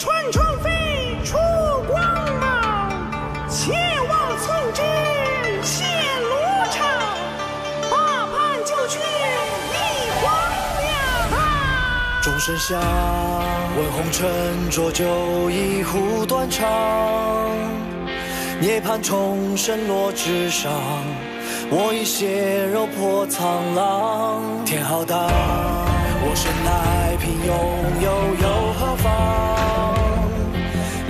穿窗飞出光芒，切望寸枝现罗场，大叛就却一荒凉。钟声响，问红尘浊酒一壶断肠，涅槃重生落纸上，我已血肉破苍狼。天浩荡，我生来平庸，又何妨？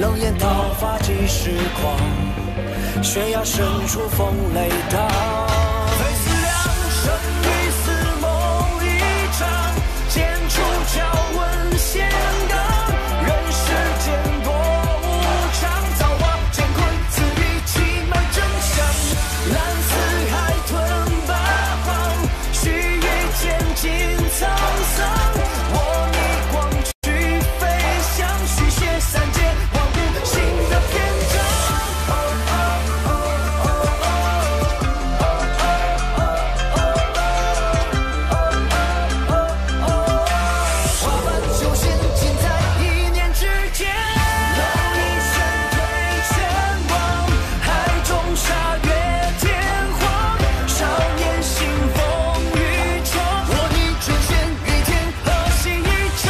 冷眼刀法几时狂？悬崖深处风雷荡。非思量，生与死梦一场，剑出鞘问仙纲，人世间多无常，造化乾坤，此地奇门真相。蓝似海吞八方，须臾间尽沧桑。我逆光去飞翔，续写三界万物新的篇章。花瓣酒仙尽在一念之间，蝼蚁身退全忘，海中沙月天荒。少年行风雨闯，我逆转仙与天和戏一场。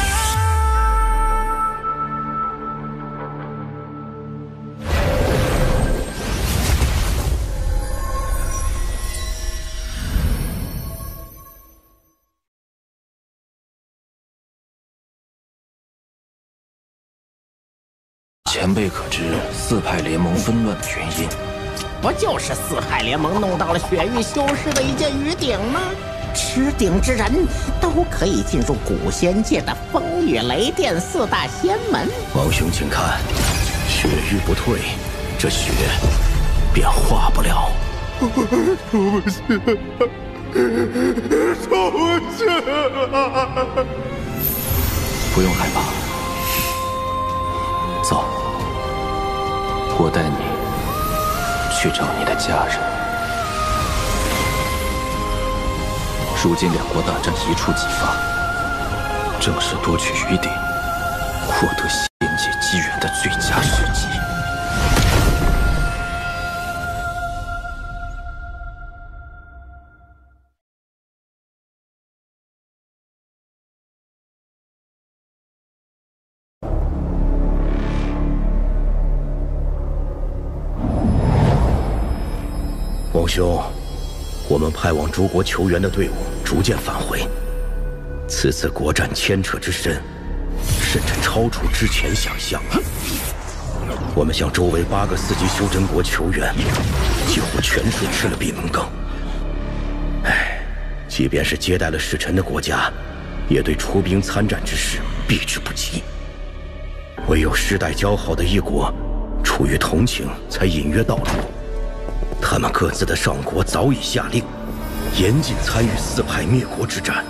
前辈可知四派联盟纷乱的原因？不就是四派联盟弄到了雪域修士的一件玉鼎吗？持鼎之人都可以进入古仙界的风雨雷电四大仙门。王兄，请看，血域不退，这血便化不了。不用害怕，走，我带你去找你的家人。如今两国大战一触即发，正是夺取余鼎、获得仙界机缘的最佳时机。王兄，我们派往诸国求援的队伍逐渐返回，此次国战牵扯之深，甚至超出之前想象。我们向周围8个4级修真国求援，几乎全数吃了闭门羹。即便是接待了使臣的国家，也对出兵参战之事避之不及。唯有世代交好的一国，出于同情才隐约道出。他们各自的上国早已下令，严禁参与四派灭国之战。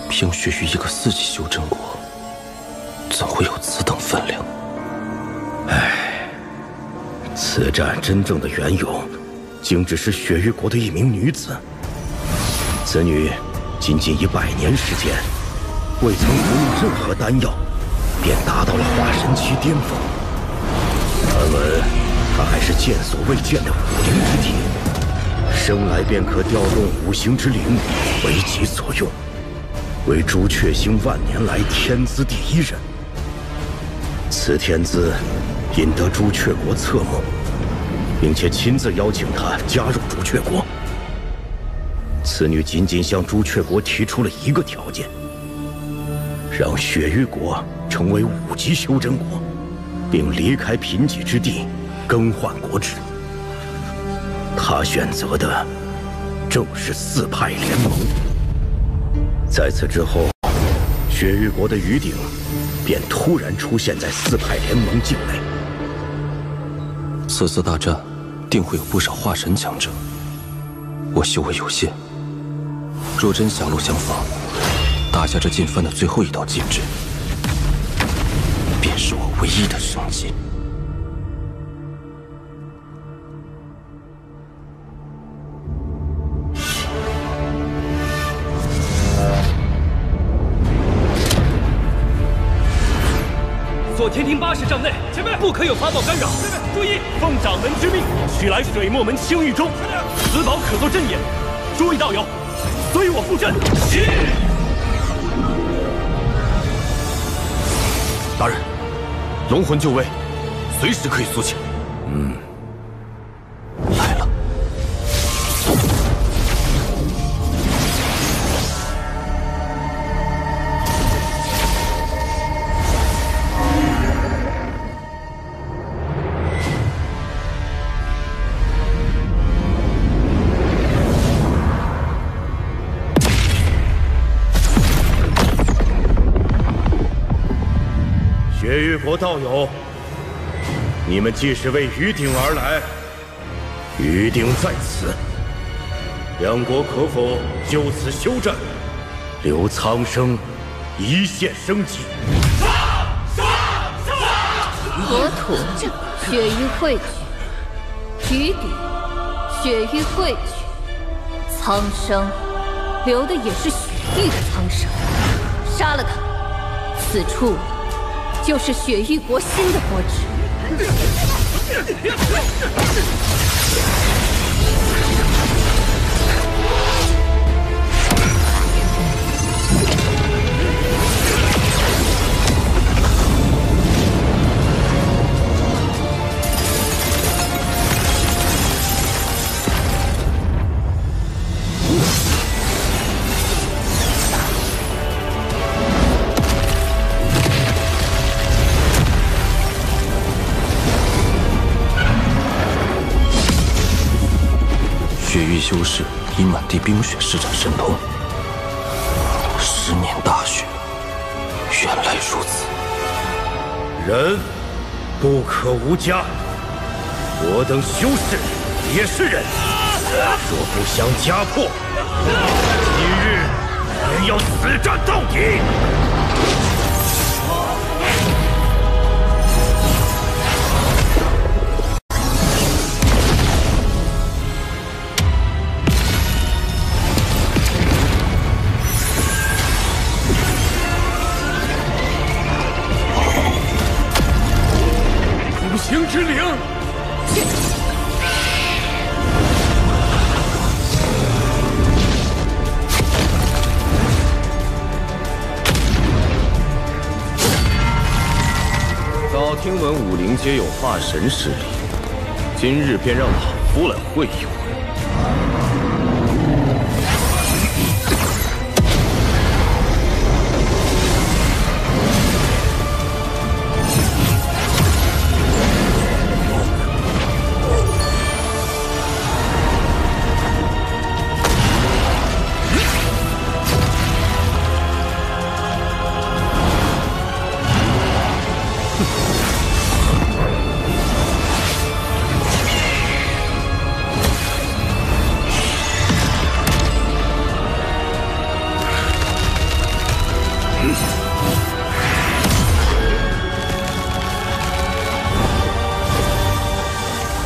平血于一个4级修真国，怎会有此等分量？此战真正的缘由，竟只是血域国的一名女子。此女仅仅以100年时间，未曾服用任何丹药，便达到了化神期巅峰。传闻她还是见所未见的武灵之体，生来便可调动5行之灵为己所用，为朱雀星万年来天资第一人。此天资引得朱雀国侧目，并且亲自邀请她加入朱雀国。此女仅仅向朱雀国提出了一个条件，让血域国成为5级修真国，并离开贫瘠之地，更换国制。他选择的正是四派联盟。在此之后，血域国的余鼎便突然出现在四派联盟境内。此次大战定会有不少化神强者，我修为有限，若真狭路相逢，打下这进犯的最后一道禁制，便是我唯一的生机。左天庭80丈内，前面不可有法宝干扰。注意，奉掌门之命，取来水墨门青玉钟，此宝可作镇眼。诸位道友，随我布阵。是。大人，龙魂就位，随时可以苏醒。来了。雪域国道友，你们既是为于鼎而来，于鼎在此，两国可否就此休战，留苍生一线生机？国土血域汇聚，于鼎血域汇聚，苍生留的也是血域的苍生，杀了他，此处就是雪域国新的国址。血域修士以满地冰雪施展神通，10年大雪，原来如此。人不可无家，我等修士也是人，若不想家破，今日也要死战到底。苦行之灵。早听闻武林皆有化神势力，今日便让老夫来会一会。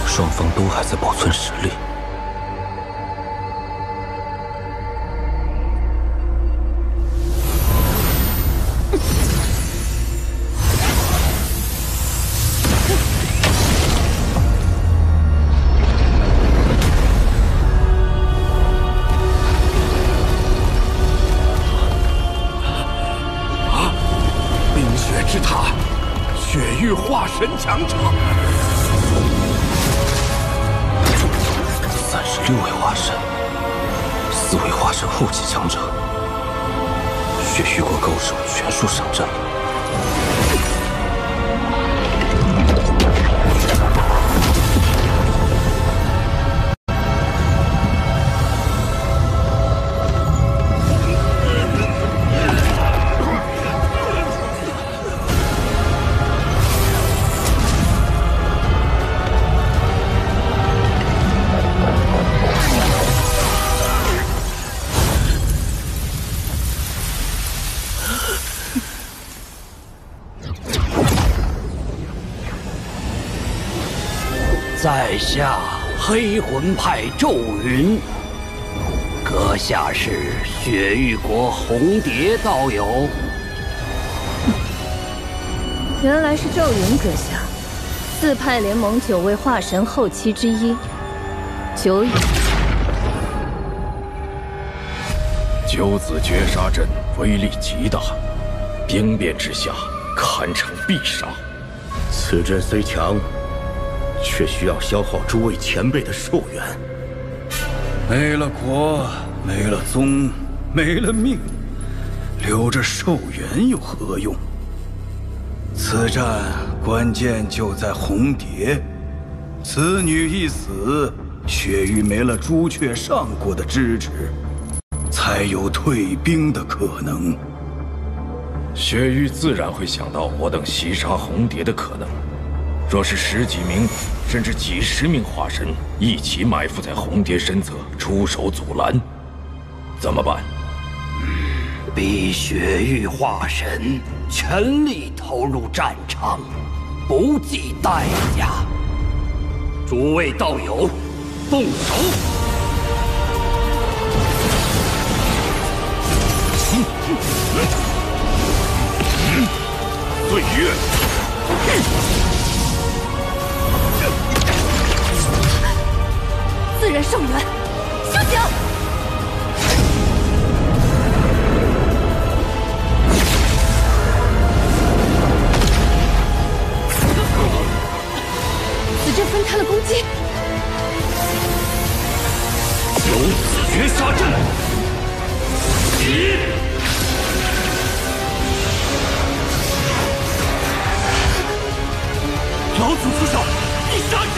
双方都还在保存实力。冰雪之塔，雪域化神强者。36位化神，4位化神后期强者，血域国高手全数上阵了。在下黑魂派骤云，阁下是雪域国红蝶道友。原来是赵云阁下，四派联盟9位化神后期之一，久矣。九子绝杀阵威力极大，兵变之下堪称必杀。此阵虽强，却需要消耗诸位前辈的寿元。没了国，没了宗，没了命，留着寿元有何用？此战关键就在红蝶，此女一死，雪域没了朱雀上国的支持，才有退兵的可能。雪域自然会想到我等袭杀红蝶的可能。若是10几名，甚至几十名化神一起埋伏在红蝶身侧，出手阻拦，怎么办？逼雪域化神全力投入战场，不计代价。诸位道友，动手！岁月。自然寿元，休想！此阵分开了攻击。九子绝杀阵，起！老祖出手，必杀之！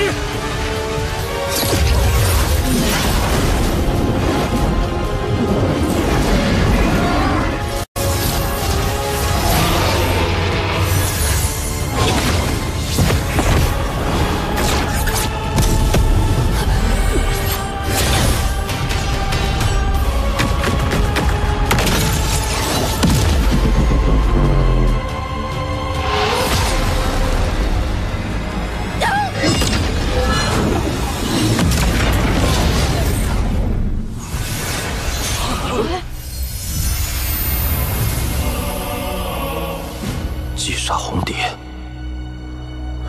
击杀红蝶，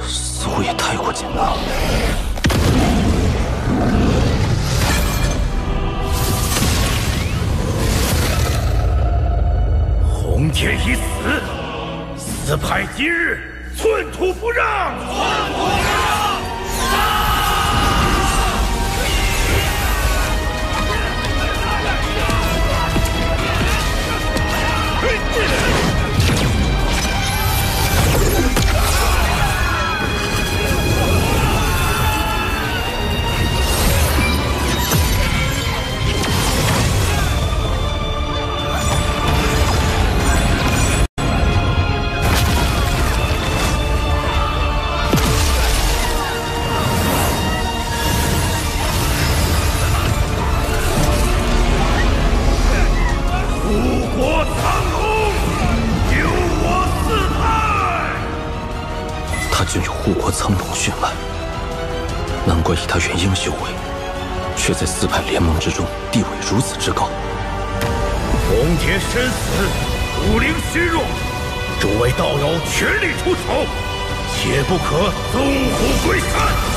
似乎也太过简单了。红蝶已死，四派今日寸土不让！寸土不让！竟有护国苍龙血脉，难怪以他元婴修为，却在四派联盟之中地位如此之高。红蝶身死，武灵虚弱，诸位道友全力出手，切不可纵虎归山。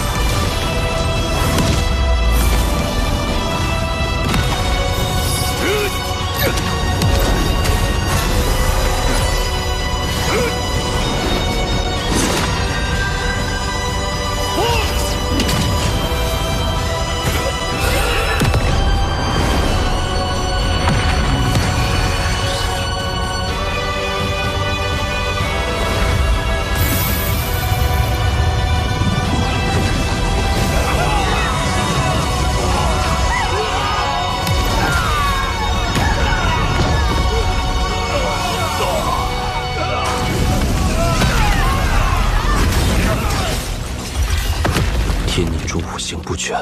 天念珠五行不全，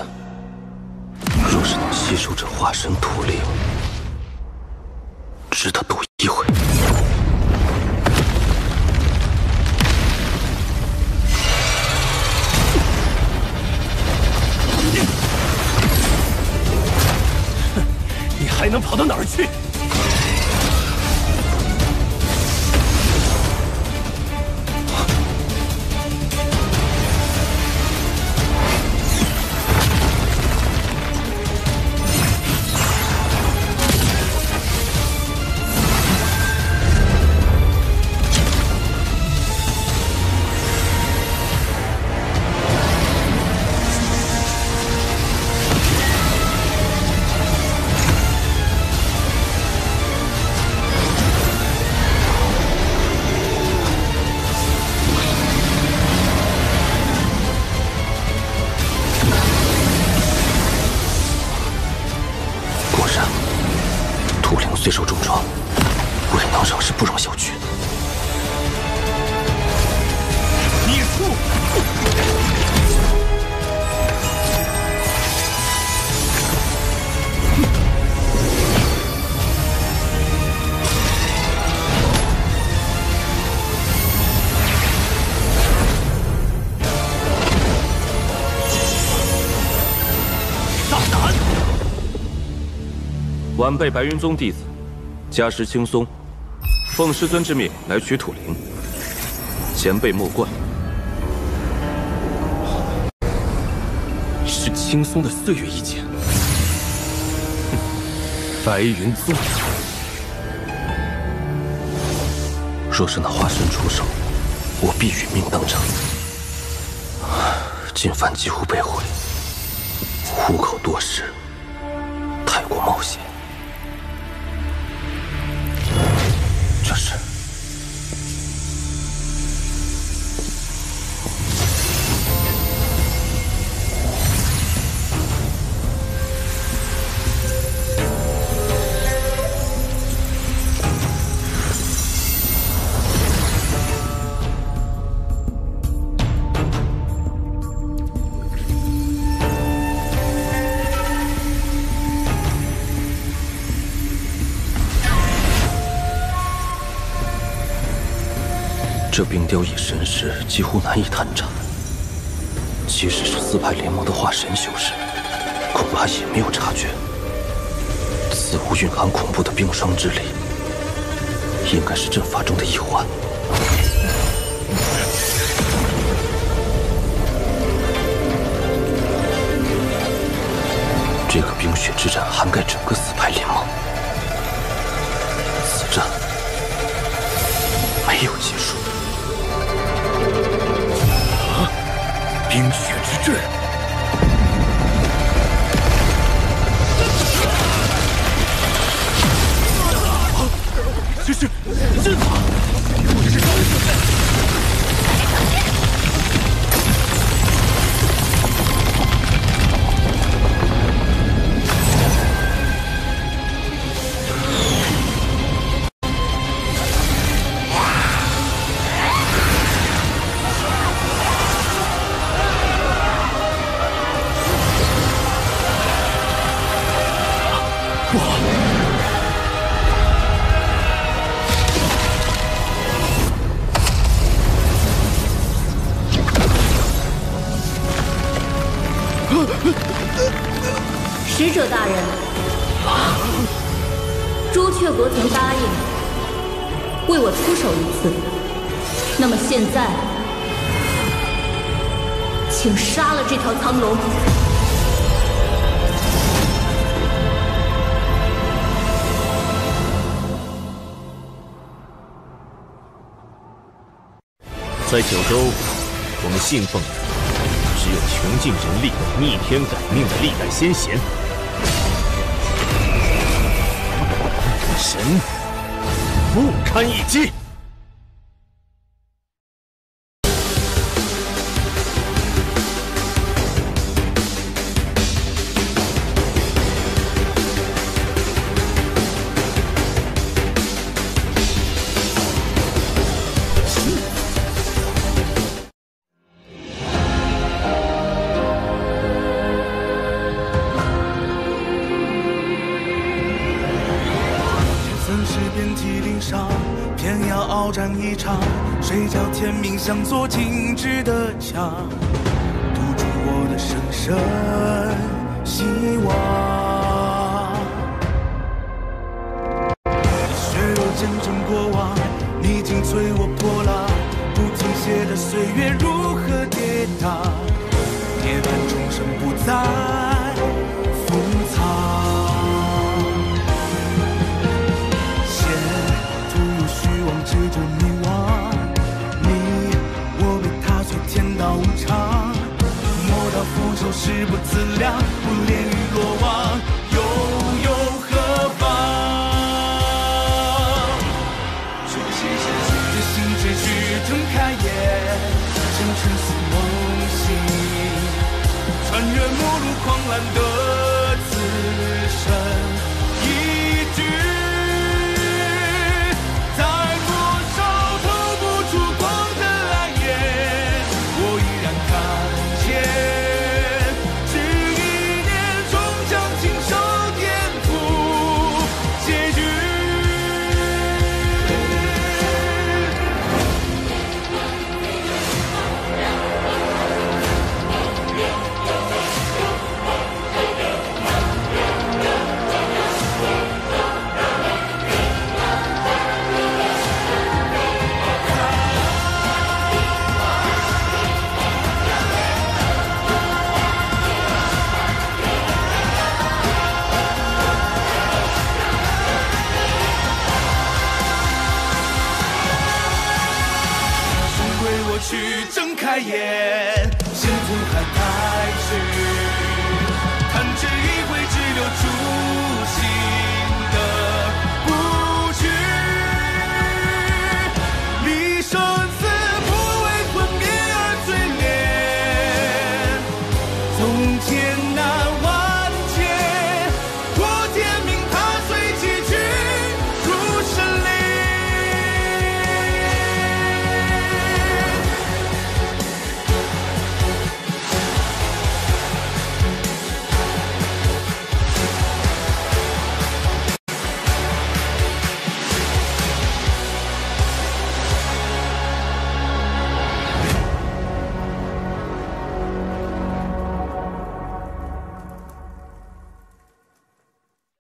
若是能吸收这化神土灵，值得赌一回。你还能跑到哪儿去？皇上是不容小觑的。孽畜！大胆！晚辈白云宗弟子，家师青松，奉师尊之命来取土灵，前辈莫怪。是青松的岁月一剑。白云宗，若是那化身出手，我必殒命当场。进犯几乎被毁，虎口多时，太过冒险。这是这冰雕以神识几乎难以探查，即使是四派联盟的化神修士，恐怕也没有察觉。此物蕴含恐怖的冰霜之力，应该是阵法中的一环。这个冰雪之战涵盖整个四派联盟，此战没有结束。冰雪之阵，这是阵法，或者是招式。使者大人，朱雀国曾答应为我出手一次，那么现在，请杀了这条苍龙。在九州，我们信奉的只有穷尽人力、逆天改命的历代先贤。神不堪一击。谁叫天命像座静止的墙，堵住我的生生希望。血肉见证过往，你紧催我破浪，不停歇的岁月如何跌宕？涅槃重生不再封藏。险途有虚妄执着迷惘。天道无常，莫道俯首誓不自量，不恋与落网，悠悠何方？初心是决心之举，睁开眼，将尘世梦醒，穿越末路狂澜的此生，一句。去睁开眼，心